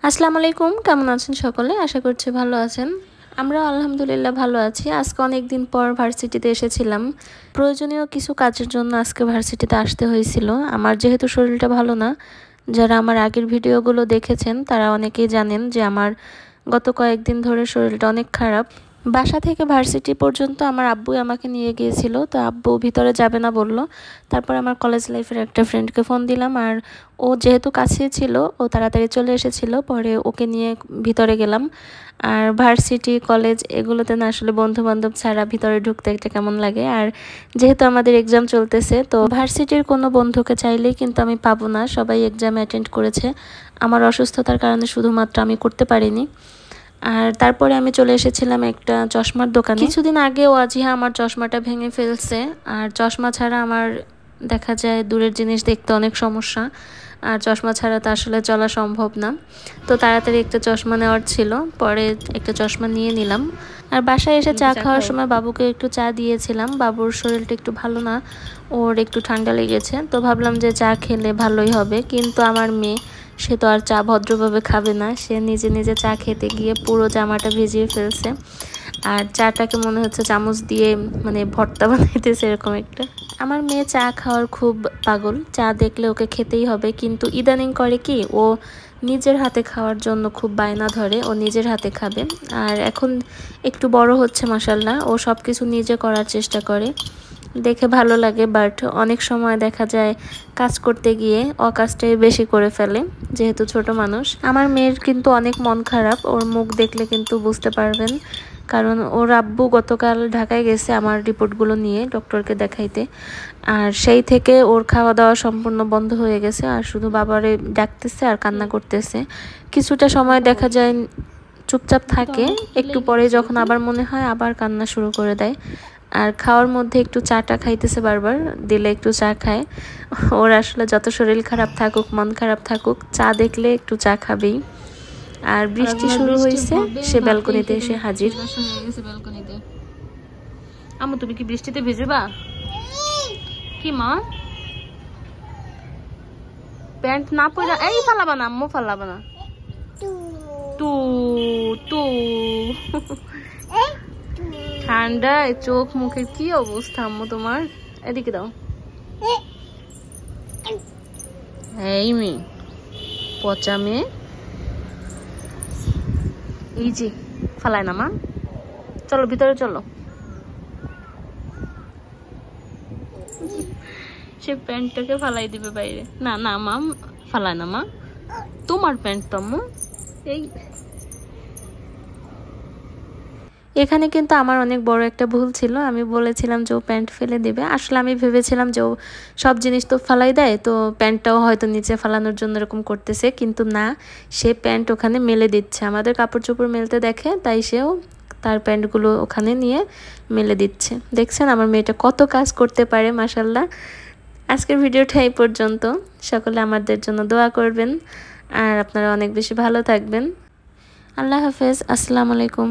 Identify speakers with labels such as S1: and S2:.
S1: আসসালামু আলাইকুম, কেমন আছেন সকলে? আশা করছি ভালো আছেন। আমরা আলহামদুলিল্লাহ ভালো আছি। আজকে অনেক দিন পর ভার্সিটিতে এসেছিলাম। প্রয়োজনীয় কিছু কাজের জন্য আজকে ভার্সিটিতে আসতে হয়েছিল। আমার যেহেতু শরীরটা ভালো না, যারা আমার আগের ভিডিওগুলো দেখেছেন তারা অনেকেই জানেন যে আমার গত কয়েকদিন ধরে শরীরটা অনেক খারাপ। বাসা থেকে ভার্সিটি পর্যন্ত আমার আব্বুই আমাকে নিয়ে গিয়েছিল, তো আব্বু ভিতরে যাবে না বলল। তারপর আমার কলেজ লাইফের একটা ফ্রেন্ডকে ফোন দিলাম, আর ও যেহেতু কাছে ছিল ও তাড়াতাড়ি চলে এসেছিল, পরে ওকে নিয়ে ভিতরে গেলাম। আর ভার্সিটি কলেজ এগুলোতে না আসলে বন্ধু বান্ধব ছাড়া ভিতরে ঢুকতে একটা কেমন লাগে। আর যেহেতু আমাদের এক্সাম চলতেছে, তো ভার্সিটির কোনো বন্ধুকে চাইলেই কিন্তু আমি পাবো না, সবাই এক্সাম অ্যাটেন্ড করেছে। আমার অসুস্থতার কারণে শুধুমাত্র আমি করতে পারিনি। আর তারপরে আমি চলে এসেছিলাম একটা চশমার দোকানে। কিছুদিন আগে ওয়াজিহা আমার চশমাটা ভেঙে ফেলছে, আর চশমা ছাড়া আমার দেখা যায় দূরের জিনিস দেখতে অনেক সমস্যা, আর চশমা ছাড়া তো আসলে চলা সম্ভব না। তো তাড়াতাড়ি একটা চশমা নেওয়ার ছিল, পরে একটা চশমা নিয়ে নিলাম। আর বাসায় এসে চা খাওয়ার সময় বাবুকে একটু চা দিয়েছিলাম। বাবুর শরীরটা একটু ভালো না, ওর একটু ঠান্ডা লেগেছে, তো ভাবলাম যে চা খেলে ভালোই হবে। কিন্তু আমার মেয়ে, সে তো আর চা ভদ্রভাবে খাবে না, সে নিজে নিজে চা খেতে গিয়ে পুরো জামাটা ভিজিয়ে ফেলছে। আর চাটাকে মনে হচ্ছে চামচ দিয়ে মানে ভর্তা বানাইতেছে এরকম একটা। আমার মেয়ে চা খাওয়ার খুব পাগল, চা দেখলে ওকে খেতেই হবে। কিন্তু ইদানিং করে কি, ও নিজের হাতে খাওয়ার জন্য খুব বায়না ধরে, ও নিজের হাতে খাবে। আর এখন একটু বড় হচ্ছে মাশাআল্লাহ, ও সব কিছু নিজে করার চেষ্টা করে, দেখে ভালো লাগে। বাট অনেক সময় দেখা যায় কাজ করতে গিয়ে অকাজটাই বেশি করে ফেলে, যেহেতু ছোট মানুষ। আমার মেয়ের কিন্তু অনেক মন খারাপ, ওর মুখ দেখলে কিন্তু বুঝতে পারবেন। কারণ ওর আব্বু গতকাল ঢাকায় গেছে আমার রিপোর্টগুলো নিয়ে ডক্টরকে দেখাইতে, আর সেই থেকে ওর খাওয়া দাওয়া সম্পূর্ণ বন্ধ হয়ে গেছে, আর শুধু বাবারে ডাকতেছে আর কান্না করতেছে। কিছুটা সময় দেখা যায় চুপচাপ থাকে, একটু পরে যখন আবার মনে হয় আবার কান্না শুরু করে দেয়। আর খাওয়ার মধ্যে একটু চাটা খাইতেছে, বারবার দিলে একটু চা খায়। ওর আসলে যত শরীর খারাপ থাকুক, মন খারাপ থাকুক, চা দেখলে একটু চা খাবেই। আর বৃষ্টি শুরু হয়েছে, সে ব্যালকনিতে এসে হাজির। আম্মু তুমি কি বৃষ্টিতে ভিজবা? কি মা, প্যান্ট না পরে এই ফালাবা না আম্মু, ফালাবা না। টু টু ঠান্ডায় চোখ মুখের কি অবস্থা আম্মু তোমার, এদিকে দাও। এই মেয়ে, পচা মেয়ে, এই যে ফালায় না মা, চলো ভিতরে চলো। সে প্যান্টটাকে ফালাই দিবে বাইরে। না না মা, ফালায় না মা, তোমার প্যান্ট তো আম্মু। এই এখানে কিন্তু আমার অনেক বড় একটা ভুল ছিল, আমি বলেছিলাম যে ও প্যান্ট ফেলে দেবে। আসলে আমি ভেবেছিলাম যে ও সব জিনিস তো ফালাই দেয়, তো প্যান্টটাও হয়তো নিচে ফালানোর জন্য এরকম করতেছে, কিন্তু না, সে প্যান্ট ওখানে মেলে দিচ্ছে। আমাদের কাপড় চোপড় মেলতে দেখে, তাই সেও তার প্যান্টগুলো ওখানে নিয়ে মেলে দিচ্ছে। দেখছেন আমার মেয়েটা কত কাজ করতে পারে, মাশাল্লাহ। আজকের ভিডিওটা এই পর্যন্ত। সকলে আমাদের জন্য দোয়া করবেন, আর আপনারা অনেক বেশি ভালো থাকবেন। আল্লাহ হাফেজ, আসসালামু আলাইকুম।